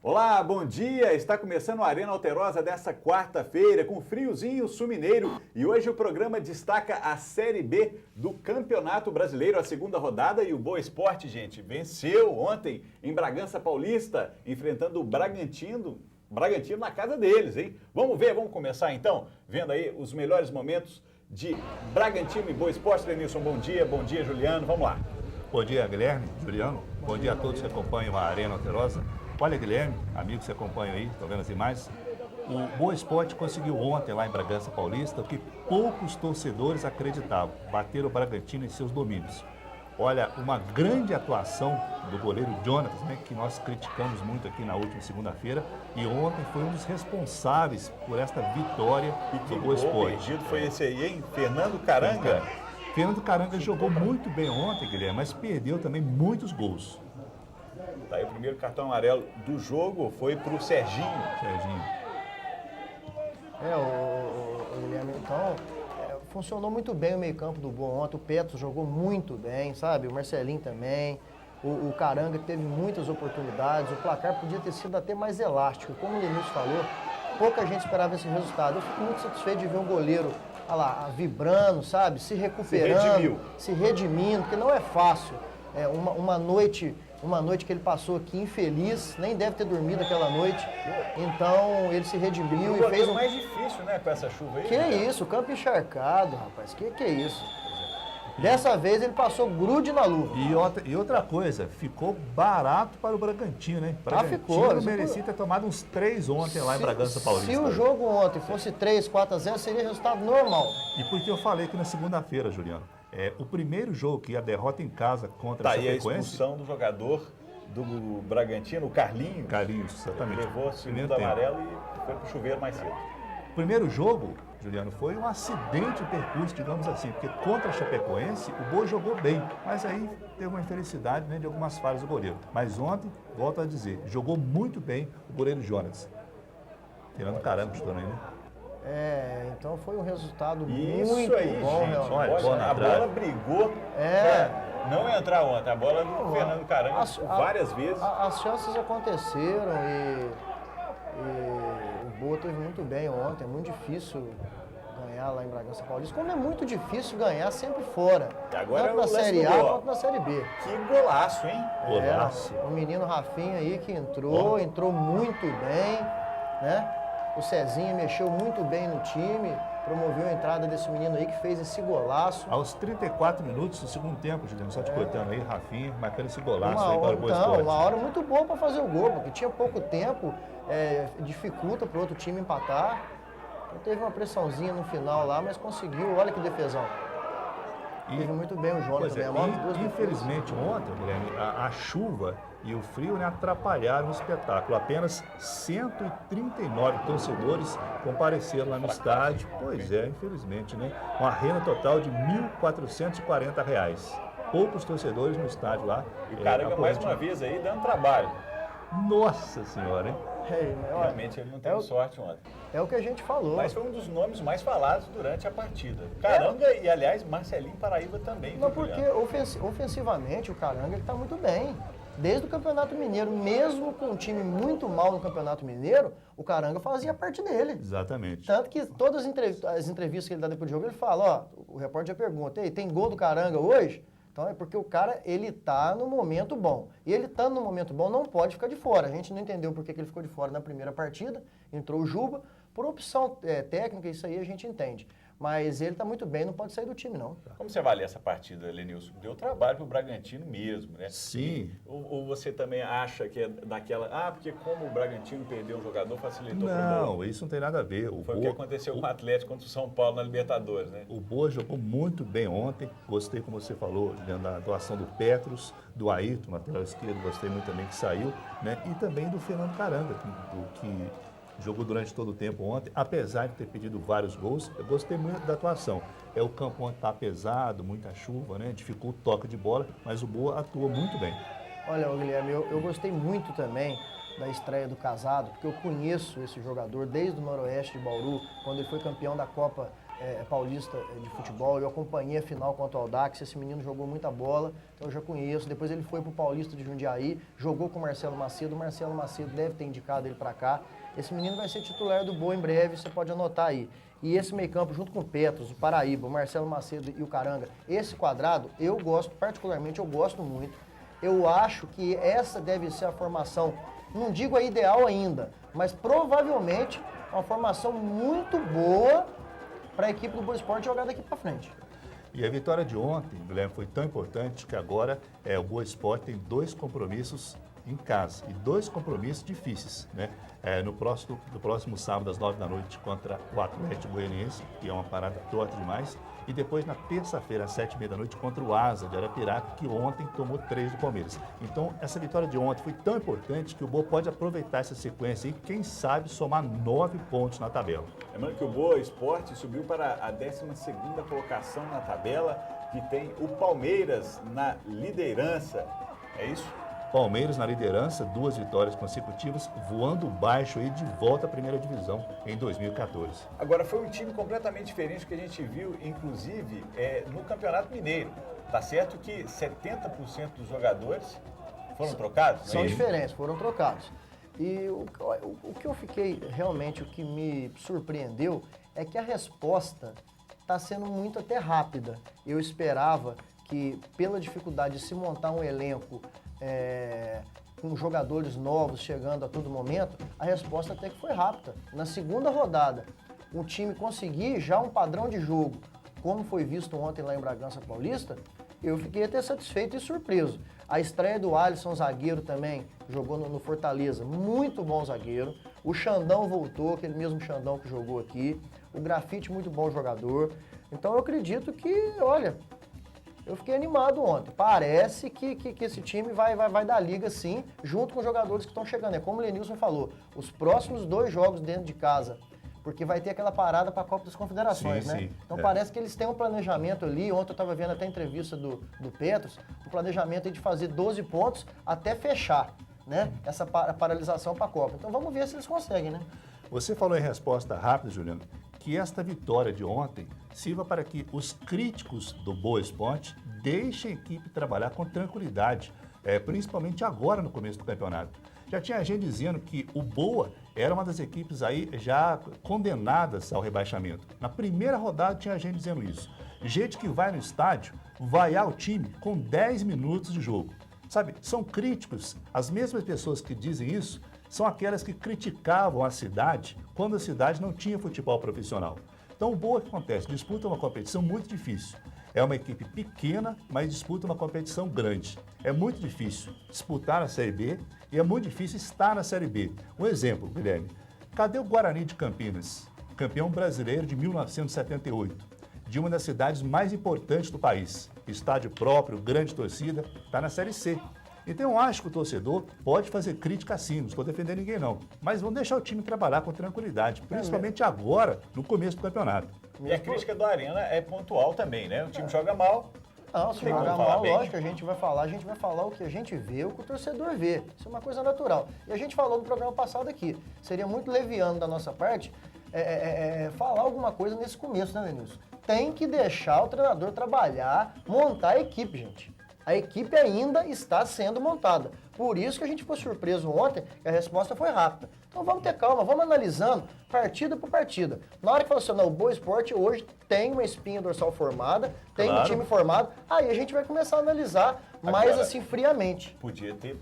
Olá, bom dia! Está começando a Arena Alterosa dessa quarta-feira com friozinho sul-mineiro e hoje o programa destaca a Série B do Campeonato Brasileiro, a segunda rodada, e o Boa Esporte, gente, venceu ontem em Bragança Paulista, enfrentando o Bragantino na casa deles, hein? Vamos ver, vamos começar então, vendo aí os melhores momentos de Bragantino e Boa Esporte. Lenilson, bom dia, Juliano, vamos lá. Bom dia, Guilherme, Juliano, bom dia a todos que acompanham a Arena Alterosa. Olha, Guilherme, amigo que você acompanha aí, estão vendo as imagens? O Boa Esporte conseguiu ontem lá em Bragança Paulista o que poucos torcedores acreditavam, bater o Bragantino em seus domínios. Olha, uma grande atuação do goleiro Jonatas, né, que nós criticamos muito aqui na última segunda-feira, e ontem foi um dos responsáveis por esta vitória do Boa Esporte. Perdido foi esse aí, hein? Fernando Caranga. Fernando Caranga jogou muito bem ontem, Guilherme, mas perdeu também muitos gols. Tá aí, o primeiro cartão amarelo do jogo foi pro Serginho. Guilherme, então, funcionou muito bem o meio-campo do Boa ontem. O Petros jogou muito bem, sabe? O Marcelinho também. O Caranga teve muitas oportunidades. O placar podia ter sido até mais elástico. Como o Lenilson falou, pouca gente esperava esse resultado. Eu fico muito satisfeito de ver um goleiro, olha lá, vibrando, sabe? Se recuperando, se redimindo, porque não é fácil. Uma noite que ele passou aqui infeliz, nem deve ter dormido aquela noite, então ele se redimiu e fez mais difícil, né, com essa chuva aí. Que isso, o campo encharcado, rapaz, que é isso? Dessa vez ele passou grude na luva. E outra coisa, ficou barato para o Bragantino, hein? Ficou. Merecia ter tomado uns 3 ontem lá em Bragança Paulista. Se o jogo ontem fosse 3, 4-0, seria resultado normal. E porque eu falei que na segunda-feira, Juliano, o primeiro jogo que a derrota em casa contra a Chapecoense... Tá aí a expulsão do jogador do Bragantino, o Carlinhos. Carlinhos, exatamente. Ele levou o segundo amarelo e foi pro chuveiro mais cedo. O primeiro jogo, Juliano, foi um acidente de percurso, digamos assim, porque contra a Chapecoense o Boa jogou bem, mas aí teve uma infelicidade, né, de algumas falhas do goleiro. Mas ontem, volto a dizer, jogou muito bem o goleiro Jonas. Tirando caramba, chutando aí, né? Então foi um resultado isso muito aí, bom, gente. realmente. A bola brigou pra não entrar ontem. A bola do Fernando Caranga várias vezes. As chances aconteceram e o Boa teve muito bem ontem. É muito difícil ganhar lá em Bragança Paulista. Como é muito difícil ganhar sempre fora. E agora tanto na Série A quanto na Série B. Que golaço, hein? Golaço. O menino Rafinha aí que entrou muito bem, né? O Cezinha mexeu muito bem no time, promoveu a entrada desse menino aí que fez esse golaço. Aos 34 minutos do segundo tempo, Juliano, só te cortando aí, Rafinha, marcando esse golaço aí para o Boa Esporte. Uma hora muito boa para fazer o gol, porque tinha pouco tempo, dificulta para o outro time empatar. Então teve uma pressãozinha no final lá, mas conseguiu, olha que defesão. Teve muito bem o Jonas também. Infelizmente ontem, Guilherme, a chuva e o frio, né, atrapalharam o espetáculo. Apenas 139 torcedores compareceram lá no estádio. Pois é, infelizmente, né? Uma renda total de R$ 1.440. Poucos torcedores no estádio lá. E o Caranga mais uma vez aí dando trabalho. Nossa Senhora, hein? Realmente ele não teve sorte ontem. É o que a gente falou. Mas foi um dos nomes mais falados durante a partida. Caranga e, aliás, Marcelinho Paraíba também. Não, porque ofensivamente o Caranga está muito bem. Desde o Campeonato Mineiro, mesmo com um time muito mal no Campeonato Mineiro, o Caranga fazia parte dele. Exatamente. Tanto que todas as entrevistas que ele dá depois do jogo, ele fala, o repórter já pergunta, tem gol do Caranga hoje? Então é porque o cara, ele tá no momento bom. E ele estando no momento bom, não pode ficar de fora. A gente não entendeu por que ele ficou de fora na primeira partida, entrou o Juba. Por opção técnica, isso aí a gente entende. Mas ele está muito bem, não pode sair do time, não. Como você avalia essa partida, Lenilson? Deu trabalho para o Bragantino mesmo, né? Sim. Ou você também acha que é daquela... porque como o Bragantino perdeu um jogador, facilitou para o Boa? Não, isso não tem nada a ver. Foi o que aconteceu com o Atlético contra o São Paulo na Libertadores, né? O Boa jogou muito bem ontem. Gostei, como você falou, da atuação do Petros, do Ayrton, lateral esquerdo, gostei muito também que saiu, né? E também do Fernando Caranga, que jogou durante todo o tempo ontem, apesar de ter pedido vários gols. Eu gostei muito da atuação. O campo ontem está pesado, muita chuva, né? Dificulta o toque de bola, mas o Boa atua muito bem. Olha, Guilherme, eu gostei muito também da estreia do Casado, porque eu conheço esse jogador desde o Noroeste de Bauru, quando ele foi campeão da Copa Paulista de Futebol. Eu acompanhei a final contra o Audax, esse menino jogou muita bola, então eu já conheço. Depois ele foi para o Paulista de Jundiaí, jogou com o Marcelo Macedo deve ter indicado ele para cá. Esse menino vai ser titular do Boa em breve, você pode anotar aí. E esse meio campo, junto com o Petros, o Paraíba, o Marcelo Macedo e o Caranga, esse quadrado, eu gosto, particularmente, eu gosto muito. Eu acho que essa deve ser a formação, não digo a ideal ainda, mas provavelmente uma formação muito boa para a equipe do Boa Esporte jogar daqui para frente. E a vitória de ontem, Guilherme, foi tão importante que agora o Boa Esporte tem 2 compromissos em casa e 2 compromissos difíceis, né? No próximo sábado às 9 da noite contra o Atlético Goianiense, que é uma parada torta demais, e depois na terça-feira às 7h30 da noite contra o Asa de Arapiraca, que ontem tomou 3 do Palmeiras. Então essa vitória de ontem foi tão importante que o Boa pode aproveitar essa sequência e quem sabe somar 9 pontos na tabela. Lembrando que o Boa Esporte subiu para a 12ª colocação na tabela, que tem o Palmeiras na liderança, é isso? Palmeiras na liderança, 2 vitórias consecutivas, voando baixo aí de volta à primeira divisão em 2014. Agora, foi um time completamente diferente do que a gente viu, inclusive, no Campeonato Mineiro. Tá certo que 70% dos jogadores foram trocados? São diferentes, foram trocados. E o que eu fiquei, realmente, o que me surpreendeu é que a resposta está sendo muito até rápida. Eu esperava que, pela dificuldade de se montar um elenco com jogadores novos chegando a todo momento, a resposta até que foi rápida. Na segunda rodada, o time conseguir já um padrão de jogo, como foi visto ontem lá em Bragança Paulista, eu fiquei até satisfeito e surpreso. A estreia do Alisson, zagueiro também, jogou no Fortaleza, muito bom zagueiro. O Xandão voltou, aquele mesmo Xandão que jogou aqui. O Grafite, muito bom jogador. Então eu acredito que, olha, eu fiquei animado ontem. Parece que esse time vai dar liga sim, junto com os jogadores que estão chegando. É como o Lenilson falou, os próximos 2 jogos dentro de casa, porque vai ter aquela parada para a Copa das Confederações, sim, né? Sim, então parece que eles têm um planejamento ali. Ontem eu estava vendo até a entrevista do Petros, um planejamento de fazer 12 pontos até fechar, né? Essa paralisação para a Copa. Então vamos ver se eles conseguem, né? Você falou em resposta rápida, Juliano, que esta vitória de ontem sirva para que os críticos do Boa Esporte deixem a equipe trabalhar com tranquilidade, principalmente agora no começo do campeonato. Já tinha gente dizendo que o Boa era uma das equipes aí já condenadas ao rebaixamento. Na primeira rodada tinha gente dizendo isso. Gente que vai no estádio vaiar o time com 10 minutos de jogo. Sabe, são críticos. As mesmas pessoas que dizem isso são aquelas que criticavam a cidade quando a cidade não tinha futebol profissional. Então o Boa, o que acontece? Disputa uma competição muito difícil. É uma equipe pequena, mas disputa uma competição grande. É muito difícil disputar a Série B e é muito difícil estar na Série B. Um exemplo, Guilherme. Cadê o Guarani de Campinas? Campeão brasileiro de 1978. De uma das cidades mais importantes do país. Estádio próprio, grande torcida, está na Série C. Então eu acho que o torcedor pode fazer crítica sim, não estou defendendo ninguém não. Mas vamos deixar o time trabalhar com tranquilidade, principalmente agora, no começo do campeonato. E a crítica do Arena é pontual também, né? O time joga mal. Não, se jogar mal, lógico que a gente vai falar o que a gente vê, o que o torcedor vê. Isso é uma coisa natural. E a gente falou no programa passado aqui, seria muito leviano da nossa parte falar alguma coisa nesse começo, né, Lenilson? Tem que deixar o treinador trabalhar, montar a equipe, gente. A equipe ainda está sendo montada. Por isso que a gente ficou surpreso ontem, que a resposta foi rápida. Então vamos ter calma, vamos analisando partida por partida. Na hora que falou assim, não, o Boa Esporte hoje tem uma espinha dorsal formada, tem um time formado, aí a gente vai começar a analisar mais assim friamente. Podia ter,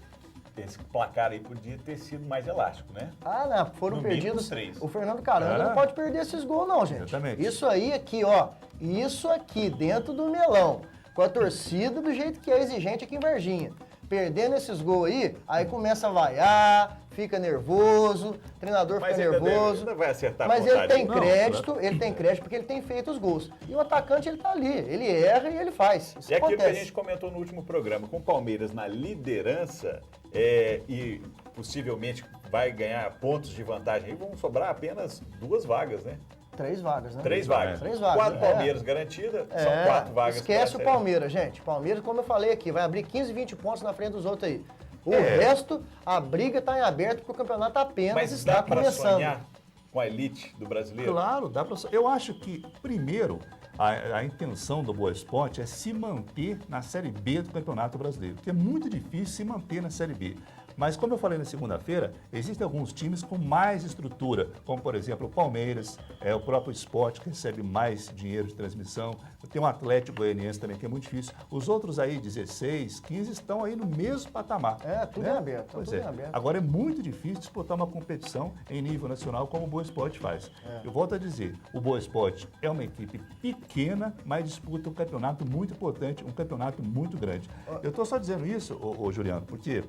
esse placar aí podia ter sido mais elástico, né? Ah, não, foram no perdidos. 3. O Fernando Caranga não pode perder esses gols não, gente. Exatamente. Isso aí aqui, ó, isso aqui dentro do melão. Com a torcida do jeito que é exigente aqui em Varginha. Perdendo esses gols aí começa a vaiar, fica nervoso, o treinador fica nervoso. Ainda vai acertar mas ele tem crédito, porque ele tem feito os gols. E o atacante, ele tá ali, ele erra e ele faz. Isso é aquilo acontece. que a gente comentou no último programa, com o Palmeiras na liderança e possivelmente vai ganhar pontos de vantagem, aí vão sobrar apenas 2 vagas, né? 3 vagas, né? 3 vagas. 3 vagas. 4 Palmeiras garantidas, são 4 vagas. Esquece o Palmeiras, gente. Palmeiras, como eu falei aqui, vai abrir 15, 20 pontos na frente dos outros aí. O resto, a briga está em aberto porque o campeonato apenas Mas está dá para começando. sonhar com a elite do brasileiro? Claro, dá para. Eu acho que, primeiro, a intenção do Boa Esporte é se manter na Série B do Campeonato Brasileiro, porque é muito difícil se manter na Série B. Mas, como eu falei na segunda-feira, existem alguns times com mais estrutura, como, por exemplo, o Palmeiras, o próprio Sport, que recebe mais dinheiro de transmissão. Tem o Atlético Goianiense também, que é muito difícil. Os outros aí, 16, 15, estão aí no mesmo patamar. Tudo em aberto. Pois tudo é. em aberto. Agora, é muito difícil disputar uma competição em nível nacional como o Boa Esporte faz. Eu volto a dizer, o Boa Esporte é uma equipe pequena, mas disputa um campeonato muito importante, um campeonato muito grande. Eu estou só dizendo isso, ô Juliano, porque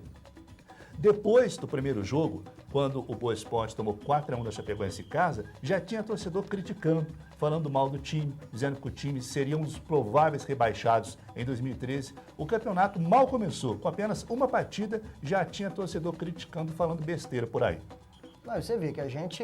depois do primeiro jogo, quando o Boa Esporte tomou 4-1 da Chapecoense em casa, já tinha torcedor criticando, falando mal do time, dizendo que o time seria um dos prováveis rebaixados em 2013. O campeonato mal começou, com apenas uma partida, já tinha torcedor criticando, falando besteira por aí. Não, você vê que a gente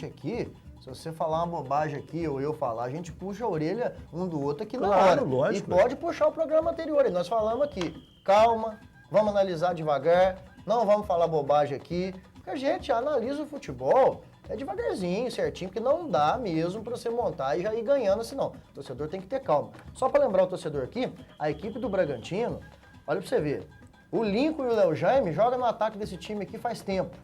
aqui, se você falar uma bobagem aqui ou eu falar, a gente puxa a orelha um do outro aqui na hora. Lógico. E pode puxar o programa anterior. E nós falamos aqui, calma, vamos analisar devagar, não vamos falar bobagem aqui, porque a gente analisa o futebol devagarzinho, certinho, porque não dá mesmo para você montar e já ir ganhando assim, não. O torcedor tem que ter calma. Só para lembrar o torcedor aqui, a equipe do Bragantino, olha para você ver, o Lincoln e o Léo Jaime jogam no ataque desse time aqui faz tempo.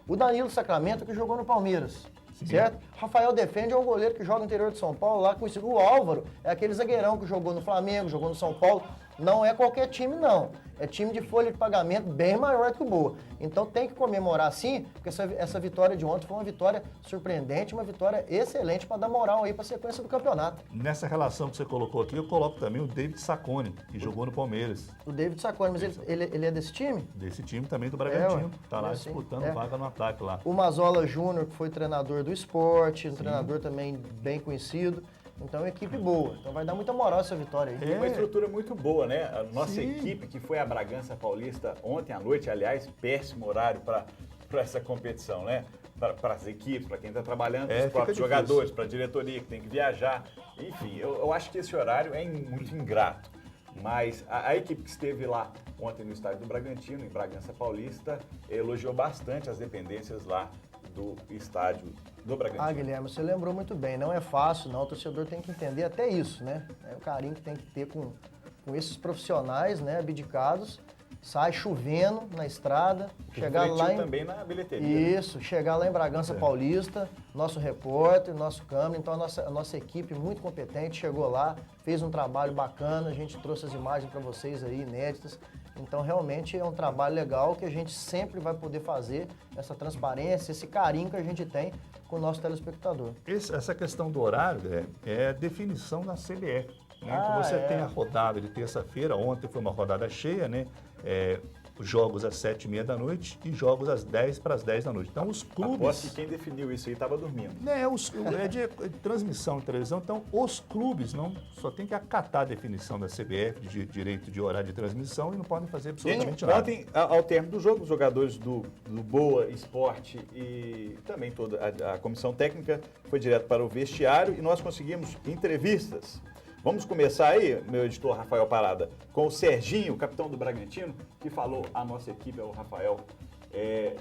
O Danilo Sacramento que jogou no Palmeiras, certo? Rafael Defende é um goleiro que joga no interior de São Paulo, lá conhecido. O Álvaro é aquele zagueirão que jogou no Flamengo, jogou no São Paulo. Não é qualquer time, não. É time de folha de pagamento bem maior que o Boa. Então tem que comemorar sim, porque essa vitória de ontem foi uma vitória surpreendente, uma vitória excelente para dar moral aí para a sequência do campeonato. Nessa relação que você colocou aqui, eu coloco também o David Sacconi, que jogou no Palmeiras. O David Sacconi, mas ele é desse time? Desse time também do Bragantino. Tá lá assim, disputando vaga no ataque lá. O Mazola Júnior, que foi treinador do Sport, um treinador também bem conhecido. Então, é uma equipe boa. Então, vai dar muita moral essa vitória aí. Tem uma estrutura muito boa, né? A nossa equipe, que foi a Bragança Paulista ontem à noite, aliás, péssimo horário para essa competição, né? Para as equipes, para quem está trabalhando, os próprios jogadores, para a diretoria que tem que viajar. Enfim, eu acho que esse horário é muito ingrato. Mas a equipe que esteve lá ontem no estádio do Bragantino, em Bragança Paulista, elogiou bastante as dependências lá do estádio do Bragantino. Guilherme, você lembrou muito bem. Não é fácil, não. O torcedor tem que entender até isso, né? É o carinho que tem que ter com esses profissionais, né, abdicados. Sai chovendo na estrada, chegar lá também na bilheteria. Isso, chegar lá em Bragança Paulista, nosso repórter, nosso câmera, então a nossa equipe muito competente chegou lá, fez um trabalho bacana, a gente trouxe as imagens para vocês aí, inéditas. Então, realmente é um trabalho legal que a gente sempre vai poder fazer, essa transparência, esse carinho que a gente tem com o nosso telespectador. Essa questão do horário é definição da CBF. Né? Que você tem a rodada de terça-feira, ontem foi uma rodada cheia, né? Jogos às 7h30 da noite e jogos às 10 para as 10 da noite. Então, os clubes... Aposto que quem definiu isso aí estava dormindo. É de transmissão de televisão, então os clubes só tem que acatar a definição da CBF de direito de horário de transmissão e não podem fazer absolutamente nada. Ontem, ao término do jogo, os jogadores do Boa Esporte e também toda a comissão técnica foi direto para o vestiário e nós conseguimos entrevistas. Vamos começar aí, meu editor Rafael Parada, com o Serginho, capitão do Bragantino, que falou à nossa equipe, ao Rafael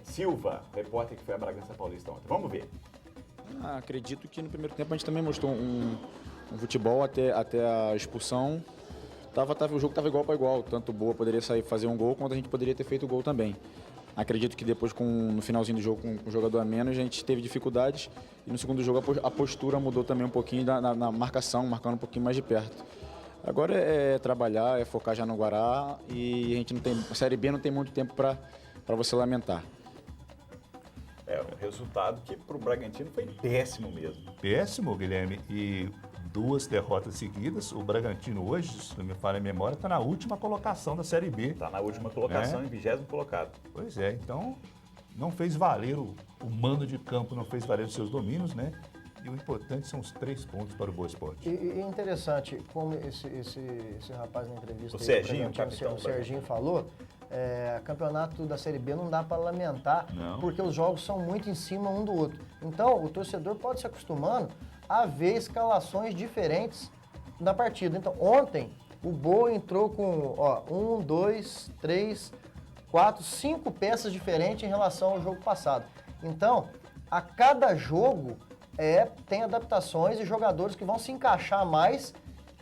Silva, repórter que foi a Bragança Paulista ontem. Vamos ver. Acredito que no primeiro tempo a gente também mostrou um futebol até a expulsão. O jogo estava igual para igual, tanto o Boa poderia sair fazer um gol, quanto a gente poderia ter feito o gol também. Acredito que depois, no finalzinho do jogo, com o jogador a menos, a gente teve dificuldades. E no segundo jogo a postura mudou também um pouquinho na marcação, marcando um pouquinho mais de perto. Agora é trabalhar, é focar já no Guará e a gente não tem, a Série B não tem muito tempo para você lamentar. O resultado que para o Bragantino foi péssimo mesmo. Péssimo, Guilherme, e 2 derrotas seguidas. O Bragantino hoje, se não me falha a memória, está na última colocação da Série B. Está na última colocação, em 20º colocado. Pois é, então não fez valer o mando de campo, não fez valer os seus domínios, né? E o importante são os 3 pontos para o Boa Esporte. E interessante, como esse rapaz na entrevista, o Serginho, o Serginho falou, campeonato da Série B não dá para lamentar, porque os jogos são muito em cima um do outro. Então, o torcedor pode se acostumando a ver escalações diferentes da partida. Então, ontem, o Boa entrou com 1, 2, 3, 4, 5 peças diferentes em relação ao jogo passado. Então, a cada jogo tem adaptações e jogadores que vão se encaixar mais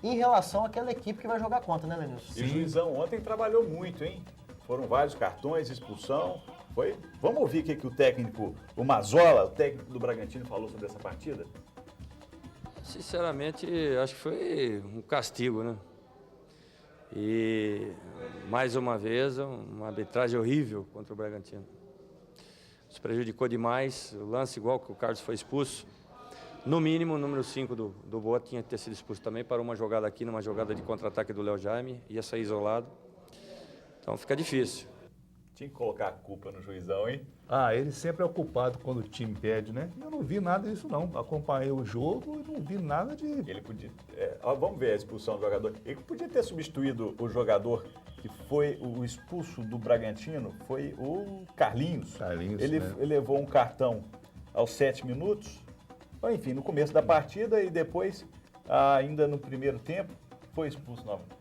em relação àquela equipe que vai jogar contra, né, Lenilson? E o Juizão ontem trabalhou muito, hein? Foram vários cartões, expulsão. Vamos ouvir o que o técnico, o Mazzola, o técnico do Bragantino, falou sobre essa partida? Sinceramente, acho que foi um castigo, né? E, mais uma vez, uma arbitragem horrível contra o Bragantino. Nos prejudicou demais, o lance igual que o Carlos foi expulso. No mínimo, o número 5 do Boa tinha que ter sido expulso também para uma jogada aqui, numa jogada de contra-ataque do Léo Jaime, ia sair isolado. Então fica difícil. Tinha que colocar a culpa no Juizão, hein? Ele sempre é o culpado quando o time perde, né? Eu não vi nada disso, não. Acompanhei o jogo e não vi nada de... Ele podia... vamos ver a expulsão do jogador. Ele podia ter substituído o jogador que foi o expulso do Bragantino, foi o Carlinhos. Ele levou um cartão aos 7 minutos, enfim, no começo da partida e depois, ainda no primeiro tempo, foi expulso novamente.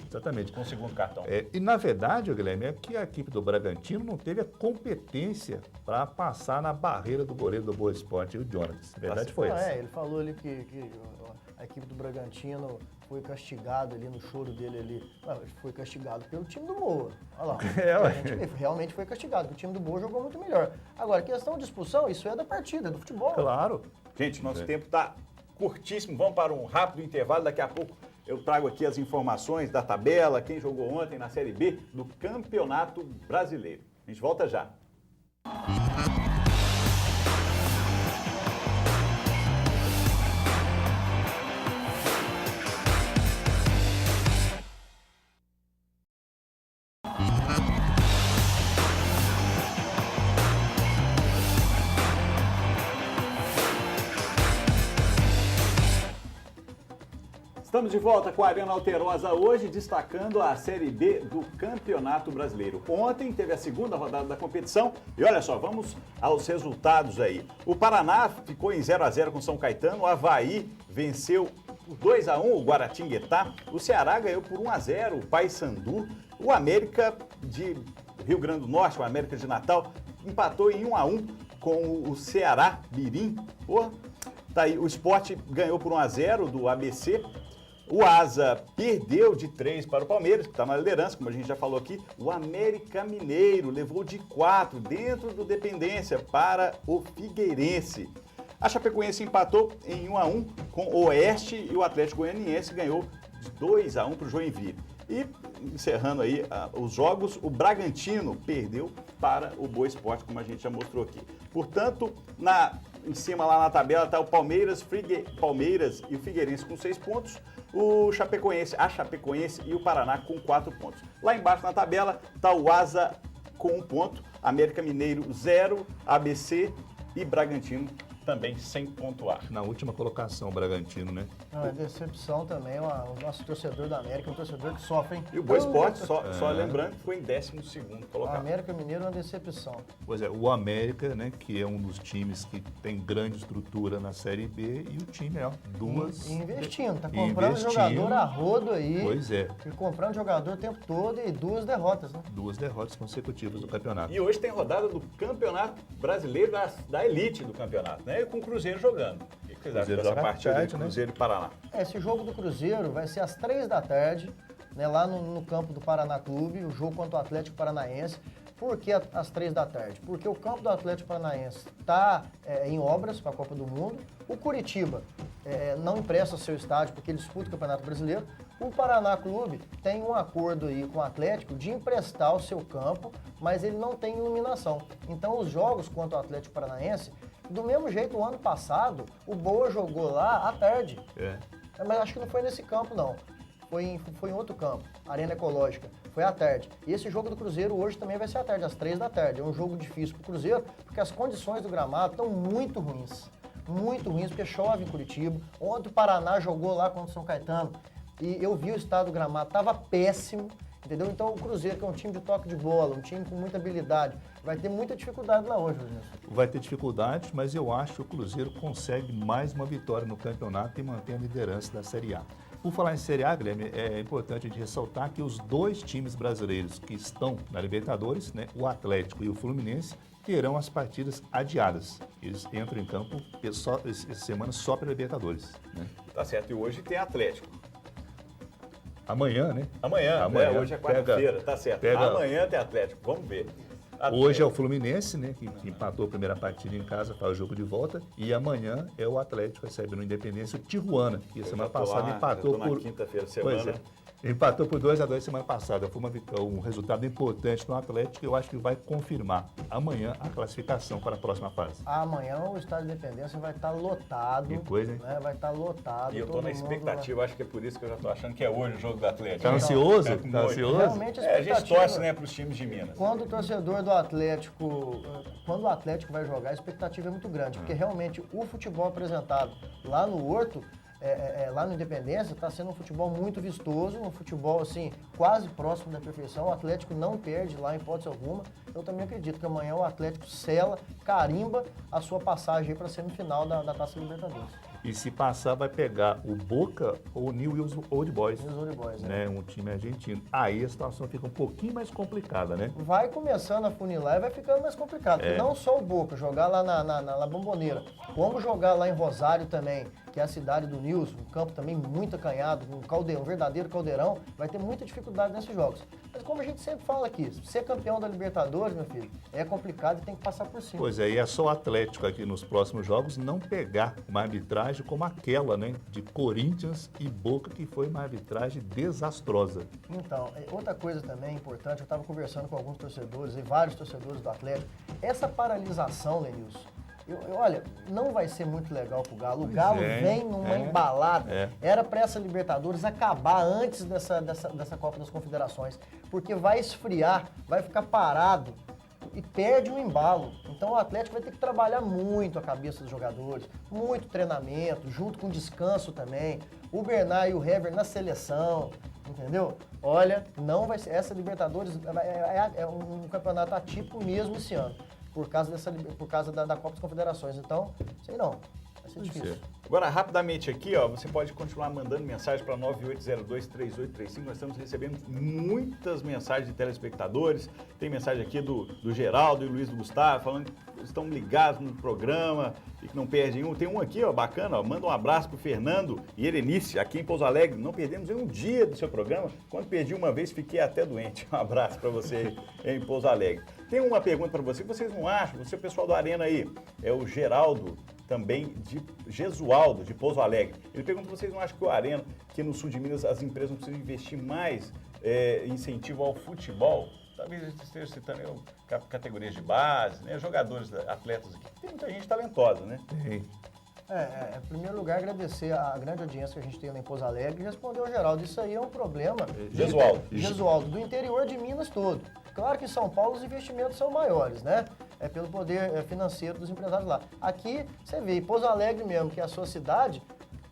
Exatamente. Com o segundo cartão. E na verdade, Guilherme, é que a equipe do Bragantino não teve a competência para passar na barreira do goleiro do Boa Esporte, o Jonas. A verdade foi essa. Ele falou ali que a equipe do Bragantino foi castigado ali no choro dele ali. Foi castigado pelo time do Boa. Olha lá. Realmente foi castigado, porque o time do Boa jogou muito melhor. Agora, questão de expulsão, isso é da partida, do futebol. Claro. Gente, nosso tempo está curtíssimo. Vamos para um rápido intervalo. Daqui a pouco eu trago aqui as informações da tabela, quem jogou ontem na Série B do Campeonato Brasileiro. A gente volta já. Estamos de volta com a Arena Alterosa hoje, destacando a Série B do Campeonato Brasileiro. Ontem teve a segunda rodada da competição e olha só, vamos aos resultados aí. O Paraná ficou em 0-0 com São Caetano, o Avaí venceu por 2-1 o Guaratinguetá, o Ceará ganhou por 1-0 o Paysandu, o América de Rio Grande do Norte, o América de Natal, empatou em 1-1 com o Ceará Mirim. Tá aí, o Sport ganhou por 1-0 do ABC. O Asa perdeu de 3 para o Palmeiras, que está na liderança, como a gente já falou aqui. O América Mineiro levou de 4 dentro do Dependência para o Figueirense. A Chapecoense empatou em 1-1 com o Oeste e o Atlético Goianiense ganhou de 2-1 para o Joinville. E, encerrando aí os jogos, o Bragantino perdeu para o Boa Esporte, como a gente já mostrou aqui. Portanto, em cima lá na tabela está o Palmeiras e o Figueirense com 6 pontos. A Chapecoense e o Paraná com 4 pontos. Lá embaixo na tabela está o Asa com 1 ponto, América Mineiro 0, ABC e Bragantino também sem pontuar. Na última colocação, o Bragantino, né? É decepção também, o nosso torcedor da América, um torcedor que sofre, hein? E o Boa Esporte, só lembrando que foi em 12º colocado. O América Mineiro é uma decepção. Pois é, o América, né, que é um dos times que tem grande estrutura na Série B, e o time, investindo, tá comprando jogador a rodo aí. Pois é. E comprando jogador o tempo todo e 2 derrotas, né? 2 derrotas consecutivas do campeonato. E hoje tem rodada do Campeonato Brasileiro, da elite do campeonato, né? E com o Cruzeiro jogando. O que vocês acham dessa partida de Cruzeiro e Paraná? Esse jogo do Cruzeiro vai ser às 3 da tarde, né, lá no campo do Paraná Clube, o jogo contra o Atlético Paranaense. Por que às 3 da tarde? Porque o campo do Atlético Paranaense está em obras para a Copa do Mundo. O Curitiba não empresta seu estádio porque ele disputa o Campeonato Brasileiro. O Paraná Clube tem um acordo aí com o Atlético de emprestar o seu campo, mas ele não tem iluminação. Então os jogos contra o Atlético Paranaense, do mesmo jeito, o ano passado, o Boa jogou lá à tarde. Mas acho que não foi nesse campo, não. Foi em outro campo, Arena Ecológica. Foi à tarde. E esse jogo do Cruzeiro hoje também vai ser à tarde, às 3 da tarde. É um jogo difícil para o Cruzeiro, porque as condições do gramado estão muito ruins. Muito ruins, porque chove em Curitiba. Ontem o Paraná jogou lá contra o São Caetano. E eu vi o estado do gramado, estava péssimo. entendeu? Então o Cruzeiro, que é um time de toque de bola, um time com muita habilidade, vai ter muita dificuldade lá hoje, Wilson. Vai ter dificuldade, mas eu acho que o Cruzeiro consegue mais uma vitória no campeonato e mantém a liderança da Série A. Por falar em Série A, Guilherme, é importante a gente ressaltar que os 2 times brasileiros que estão na Libertadores, né, o Atlético e o Fluminense, terão as partidas adiadas. Eles entram em campo essa semana só para Libertadores. Né? Tá certo, e hoje tem Atlético. Amanhã, né? Amanhã, hoje é quarta-feira, tá certo. Amanhã tem Atlético, vamos ver. Hoje é o Fluminense, né, que empatou a primeira partida em casa, faz o jogo de volta. E amanhã é o Atlético recebe no Independência o Tijuana, que semana passada empatou por... quinta-feira, semana. Empatou por 2-2 semana passada. Foi um resultado importante no Atlético e eu acho que vai confirmar amanhã a classificação para a próxima fase. Amanhã o Estádio Independência vai estar lotado. Que coisa, hein? Né? Vai estar lotado. E eu estou na expectativa, acho que é por isso que eu já estou achando que é hoje o jogo do Atlético. Tá ansioso? Tá ansioso? Realmente a gente torce, né, para os times de Minas. Quando o torcedor do Atlético, quando o Atlético vai jogar, a expectativa é muito grande, porque realmente o futebol apresentado lá no Horto, lá no Independência, está sendo um futebol muito vistoso, um futebol assim, quase próximo da perfeição. O Atlético não perde lá em hipótese alguma. Eu também acredito que amanhã o Atlético sela, carimba a sua passagem para a semifinal da Taça Libertadores. E se passar, vai pegar o Boca ou o Newell's Old Boys. Newell's Old Boys, né? Um time argentino. Aí a situação fica um pouquinho mais complicada, né? Vai começando a funilar e vai ficando mais complicado. Porque não só o Boca, jogar lá na Bombonera, como jogar lá em Rosário também, que é a cidade do Nilson, um campo também muito acanhado, um verdadeiro caldeirão, vai ter muita dificuldade nesses jogos. Mas como a gente sempre fala aqui, ser campeão da Libertadores, meu filho, é complicado e tem que passar por cima. Pois é, e é só o Atlético aqui nos próximos jogos não pegar uma arbitragem como aquela, né, de Corinthians e Boca, que foi uma arbitragem desastrosa. Então, outra coisa também importante, eu estava conversando com alguns torcedores e vários torcedores do Atlético, essa paralisação, Lenilson, olha, não vai ser muito legal pro Galo. O Galo vem numa embalada. Era para essa Libertadores acabar antes dessa Copa das Confederações, porque vai esfriar, vai ficar parado e perde o embalo. Então o Atlético vai ter que trabalhar muito a cabeça dos jogadores, muito treinamento, junto com descanso também. O Bernard e o Hever na seleção, entendeu? Olha, não vai ser. Essa Libertadores é um campeonato atípico mesmo esse ano. Por causa da Copa das Confederações. Então, sei não, vai ser difícil. Agora, rapidamente aqui, ó, você pode continuar mandando mensagem para 9802-3835. Nós estamos recebendo muitas mensagens de telespectadores. Tem mensagem aqui do Geraldo e Luiz do Gustavo, falando que estão ligados no programa e que não perdem um. Tem um aqui, ó, bacana, ó, manda um abraço pro Fernando e Erenice, aqui em Pouso Alegre. Não perdemos um dia do seu programa. Quando perdi uma vez, fiquei até doente. Um abraço para você em Pouso Alegre. Tem uma pergunta para você, vocês não acham? Você, o pessoal do Arena aí, é o Geraldo, também de Gesualdo, de Pouso Alegre. Ele pergunta se vocês não acham que o Arena, que no sul de Minas as empresas não precisam investir mais incentivo ao futebol? Talvez a gente esteja citando categorias de base, né, jogadores, atletas aqui. Tem muita gente talentosa, né? Tem. Em primeiro lugar, agradecer a grande audiência que a gente tem lá em Pouso Alegre e responder ao Geraldo. Isso aí é um problema. Gesualdo, do interior de Minas todo. Claro que em São Paulo os investimentos são maiores, né? É pelo poder financeiro dos empresários lá. Aqui, você vê, Pouso Alegre mesmo, que é a sua cidade,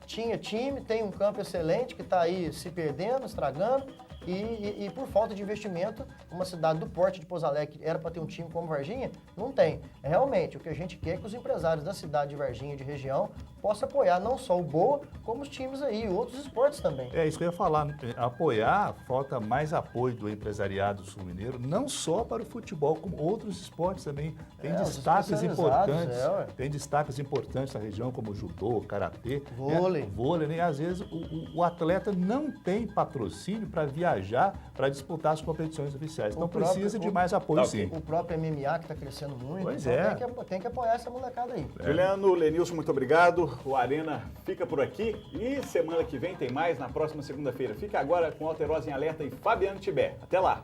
tinha time, tem um campo excelente que está aí se perdendo, estragando. E por falta de investimento, uma cidade do porte de Pouso Alegre, que era para ter um time como Varginha, não tem. Realmente, o que a gente quer é que os empresários da cidade de Varginha e de região possam apoiar não só o Boa, como os times aí, outros esportes também. É isso que eu ia falar. Apoiar, falta mais apoio do empresariado sul-mineiro, não só para o futebol, como outros esportes também. Tem destaques importantes. Tem destaques importantes na região, como judô, karatê. Vôlei. Né? E às vezes o atleta não tem patrocínio para viajar, para disputar as competições oficiais. Então precisa de mais apoio, sim. O próprio MMA que está crescendo muito. Pois então tem que apoiar essa molecada aí. Juliano, Lenilson, muito obrigado. O Arena fica por aqui e semana que vem tem mais, na próxima segunda-feira. Fica agora com Alterosa em Alerta e Fabiano Tibé. Até lá!